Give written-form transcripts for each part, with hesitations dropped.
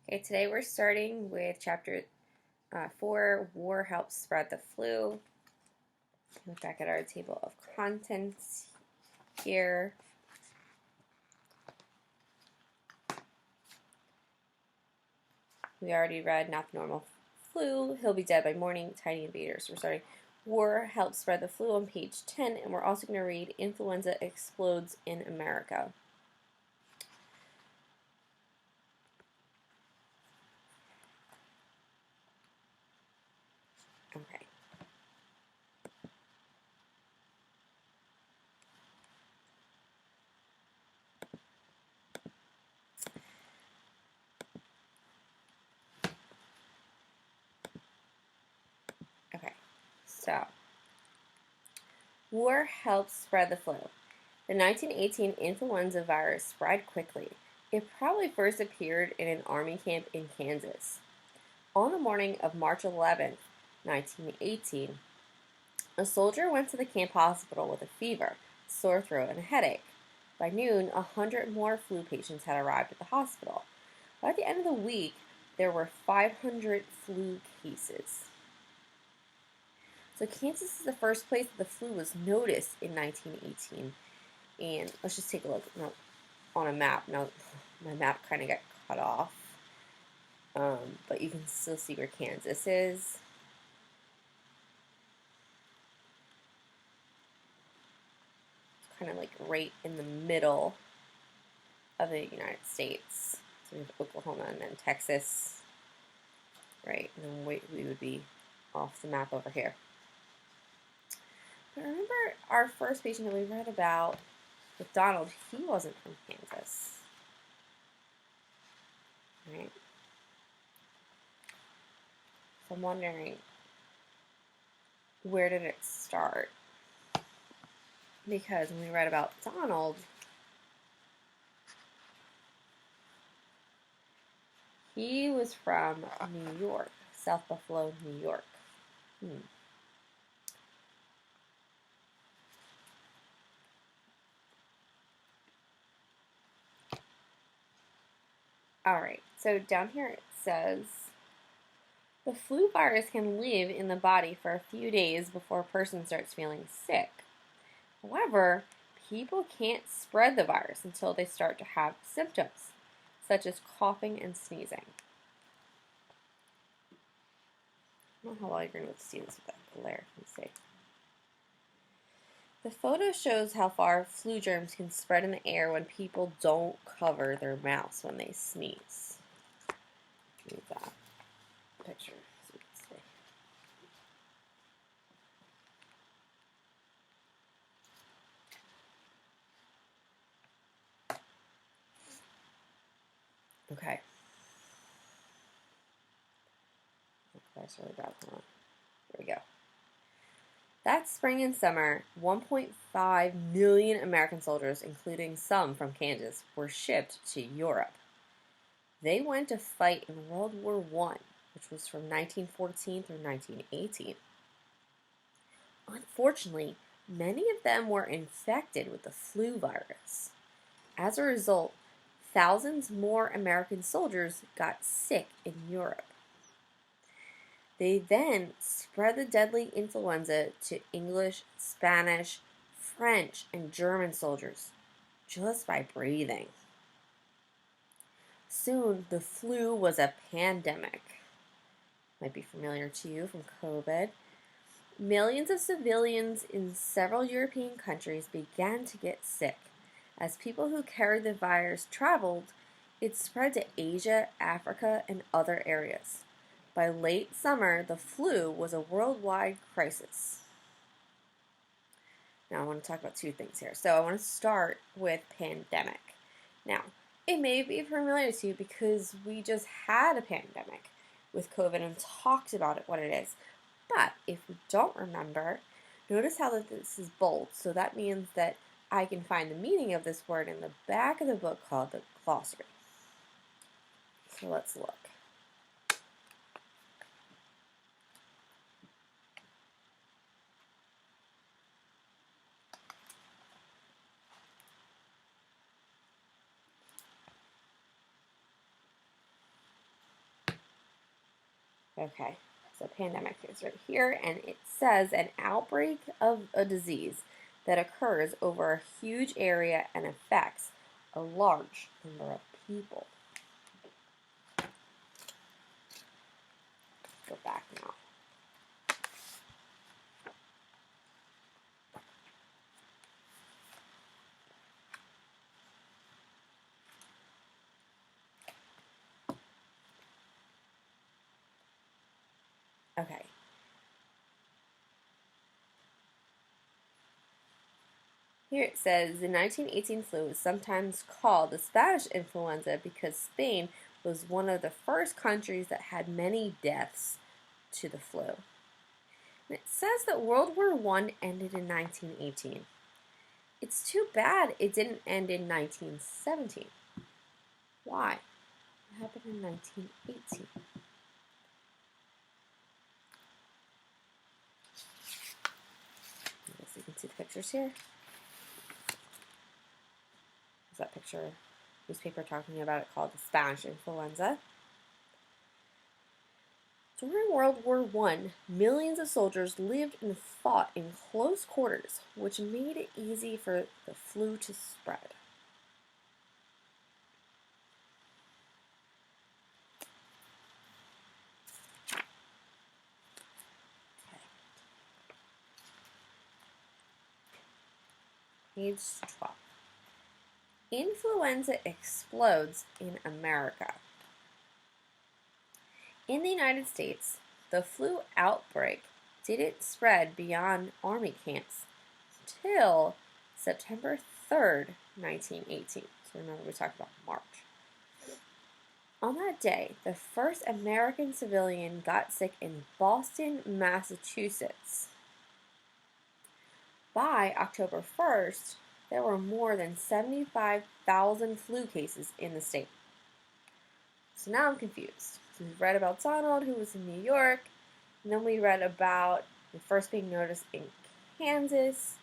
Okay, today we're starting with chapter 4, War Helps Spread the Flu. Look back at our table of contents here. We already read Not the Normal Flu, He'll Be Dead by Morning, Tiny Invaders. We're starting War Helps Spread the Flu on page 10, and we're also going to read Influenza Explodes in America. Okay. Okay, so war helps spread the flu. The 1918 influenza virus spread quickly. It probably first appeared in an army camp in Kansas. On the morning of March 11th, 1918, a soldier went to the camp hospital with a fever, sore throat, and a headache. By noon, 100 more flu patients had arrived at the hospital. By the end of the week, there were 500 flu cases. So Kansas is the first place that the flu was noticed in 1918. And let's just take a look on a map. Now, my map kind of got cut off, but you can still see where Kansas is. It's kind of like right in the middle of the United States. So we have Oklahoma and then Texas, right? And then we would be off the map over here. But remember our first patient that we read about with Donald, he wasn't from Kansas, right? So I'm wondering, where did it start? Because when we read about Donald, he was from New York, South Buffalo, New York. Alright, so down here it says, the flu virus can live in the body for a few days before a person starts feeling sick. However, people can't spread the virus until they start to have symptoms, such as coughing and sneezing. I don't know how well you're going to be able to see this with that glare. Let me see. The photo shows how far flu germs can spread in the air when people don't cover their mouths when they sneeze. Move that picture so you can see. Okay. That's really bad. Hold on. There we go. That spring and summer, 1.5 million American soldiers, including some from Kansas, were shipped to Europe. They went to fight in World War I, which was from 1914 through 1918. Unfortunately, many of them were infected with the flu virus. As a result, thousands more American soldiers got sick in Europe. They then spread the deadly influenza to English, Spanish, French, and German soldiers just by breathing. Soon, the flu was a pandemic. Might be familiar to you from COVID. Millions of civilians in several European countries began to get sick. As people who carried the virus traveled, it spread to Asia, Africa, and other areas. By late summer, the flu was a worldwide crisis. Now, I want to talk about two things here. So, I want to start with pandemic. Now, it may be familiar to you because we just had a pandemic with COVID and talked about what it is. But if we don't remember, notice how this is bold. So that means that I can find the meaning of this word in the back of the book called the glossary. So let's look. Okay, so pandemic is right here, and it says an outbreak of a disease that occurs over a huge area and affects a large number of people. Go back now. Okay. Here it says the 1918 flu is sometimes called the Spanish influenza because Spain was one of the first countries that had many deaths to the flu. And it says that World War I ended in 1918. It's too bad it didn't end in 1917. Why? What happened in 1918? I guess you can see the pictures here. There's that picture, newspaper talking about it called the Spanish influenza. During World War I, millions of soldiers lived and fought in close quarters, which made it easy for the flu to spread. Page 12. Influenza explodes in America. In the United States, the flu outbreak didn't spread beyond army camps until September 3rd, 1918. So remember, we talked about March. On that day, the first American civilian got sick in Boston, Massachusetts. By October 1st, there were more than 75,000 flu cases in the state. So now I'm confused. So we read about Donald, who was in New York, and then we read about the first being noticed in Kansas,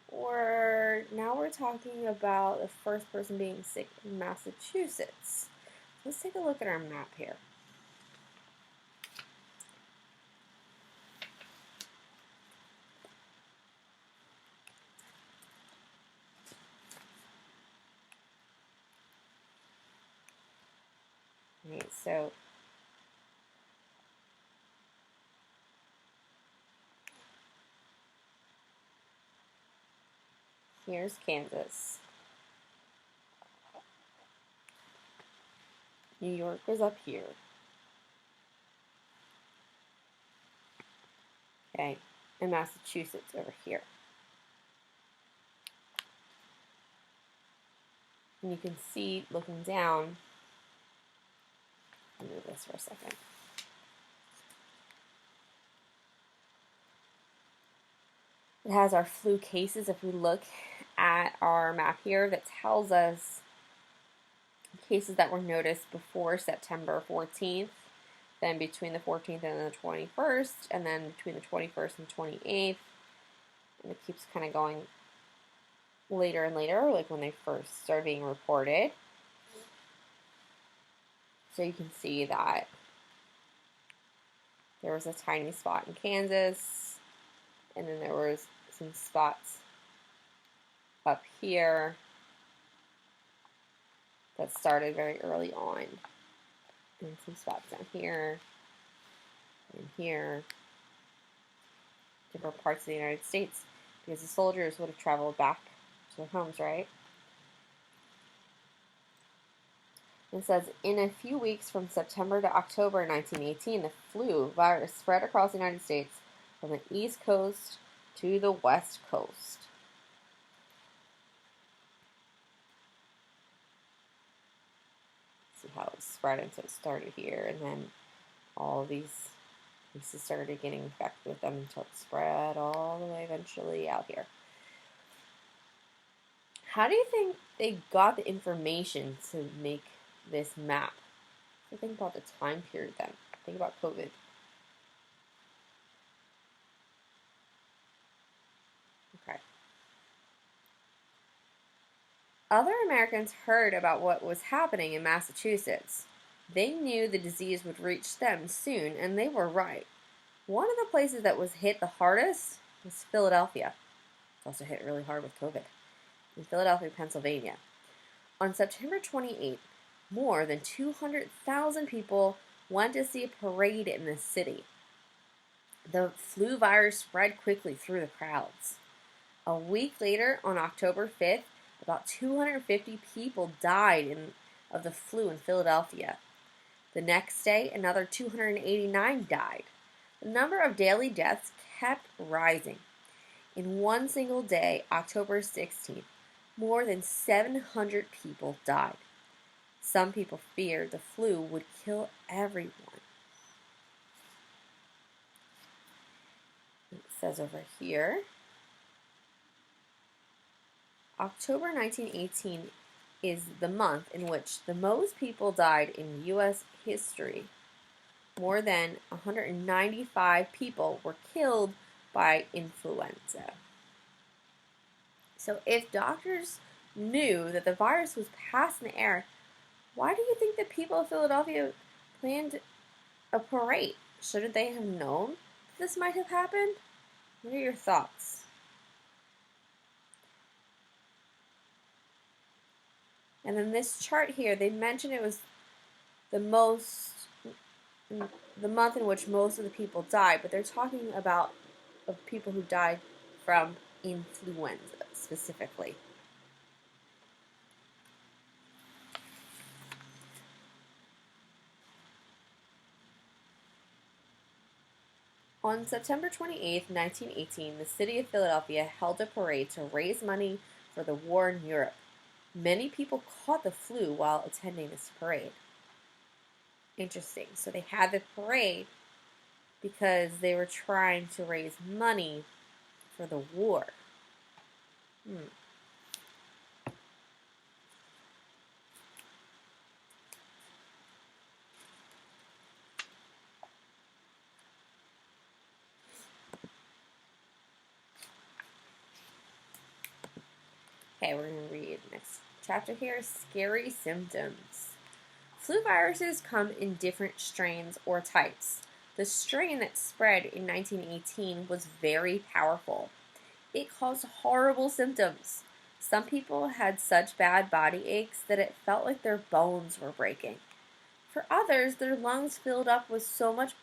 or now we're talking about the first person being sick in Massachusetts. Let's take a look at our map here. Alright, so here's Kansas. New York is up here. Okay, and Massachusetts over here. And you can see, looking down, I'll move this for a second. It has our flu cases. If we look at our map here, that tells us cases that were noticed before September 14th, then between the 14th and the 21st, and then between the 21st and 28th. And it keeps kind of going later and later, like when they first start being reported. So you can see that there was a tiny spot in Kansas, and then there was some spots up here that started very early on. And some spots down here, and here, different parts of the United States, because the soldiers would have traveled back to their homes, right? It says, in a few weeks from September to October 1918, the flu virus spread across the United States from the East Coast to the West Coast. See how it spread, and so it started here, and then all of these pieces started getting infected with them until it spread all the way eventually out here. How do you think they got the information to make this map? So think about the time period then. Think about COVID. Okay. Other Americans heard about what was happening in Massachusetts. They knew the disease would reach them soon, and they were right. One of the places that was hit the hardest was Philadelphia. It's also hit really hard with COVID. In Philadelphia, Pennsylvania. On September 28th, more than 200,000 people went to see a parade in the city. The flu virus spread quickly through the crowds. A week later, on October 5th, about 250 people died of the flu in Philadelphia. The next day, another 289 died. The number of daily deaths kept rising. In one single day, October 16th, more than 700 people died. Some people feared the flu would kill everyone. It says over here, October 1918 is the month in which the most people died in U.S. history. More than 195 people were killed by influenza. So if doctors knew that the virus was passed in the air, why do you think the people of Philadelphia planned a parade? Shouldn't they have known this might have happened? What are your thoughts? And then this chart here, they mentioned it was the month in which most of the people died, but they're talking about of people who died from influenza specifically. On September 28, 1918, the city of Philadelphia held a parade to raise money for the war in Europe. Many people caught the flu while attending this parade. Interesting. So they had the parade because they were trying to raise money for the war. Okay, we're going to read next chapter here. Scary symptoms. Flu viruses come in different strains or types. The strain that spread in 1918 was very powerful. It caused horrible symptoms. Some people had such bad body aches that it felt like their bones were breaking. For others, their lungs filled up with so much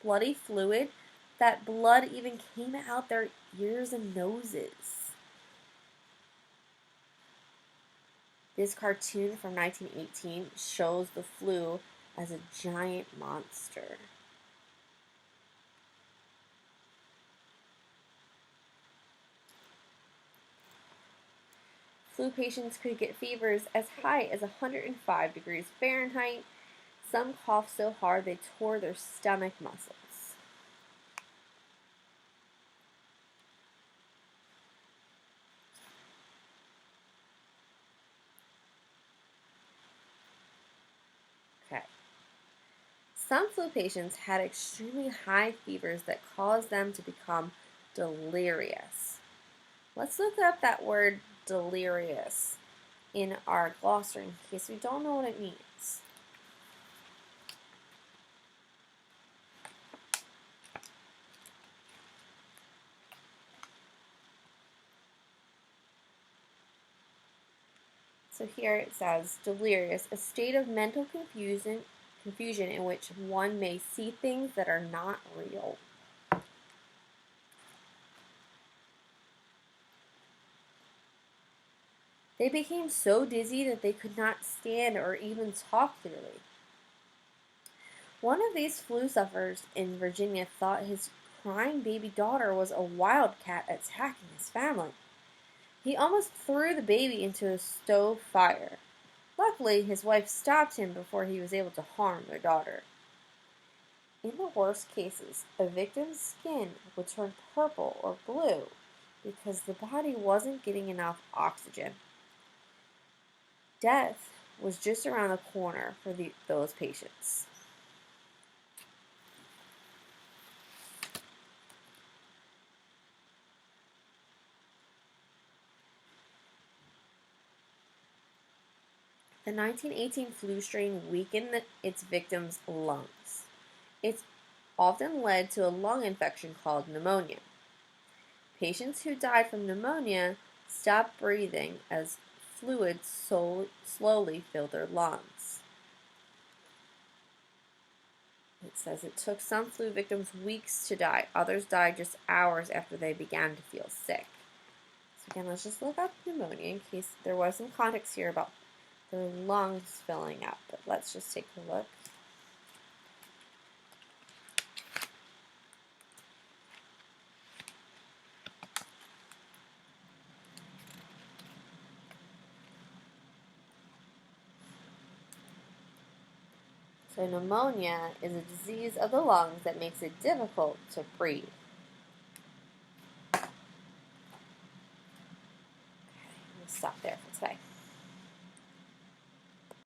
bloody fluid that blood even came out their ears and noses. This cartoon from 1918 shows the flu as a giant monster. Flu patients could get fevers as high as 105 degrees Fahrenheit. Some coughed so hard they tore their stomach muscles. Okay. Some flu patients had extremely high fevers that caused them to become delirious. Let's look up that word delirious in our glossary in case we don't know what it means. So here it says delirious, a state of mental confusion in which one may see things that are not real. They became so dizzy that they could not stand or even talk clearly. One of these flu sufferers in Virginia thought his crying baby daughter was a wildcat attacking his family. He almost threw the baby into a stove fire. Luckily, his wife stopped him before he was able to harm their daughter. In the worst cases, a victim's skin would turn purple or blue because the body wasn't getting enough oxygen. Death was just around the corner for those patients. The 1918 flu strain weakened its victims' lungs. It's often led to a lung infection called pneumonia. Patients who died from pneumonia stopped breathing as fluids slowly filled their lungs. It says it took some flu victims weeks to die. Others died just hours after they began to feel sick. So again, let's just look up pneumonia in case there was some context here about their lungs filling up. But let's just take a look. So pneumonia is a disease of the lungs that makes it difficult to breathe. Okay, we'll stop there for today.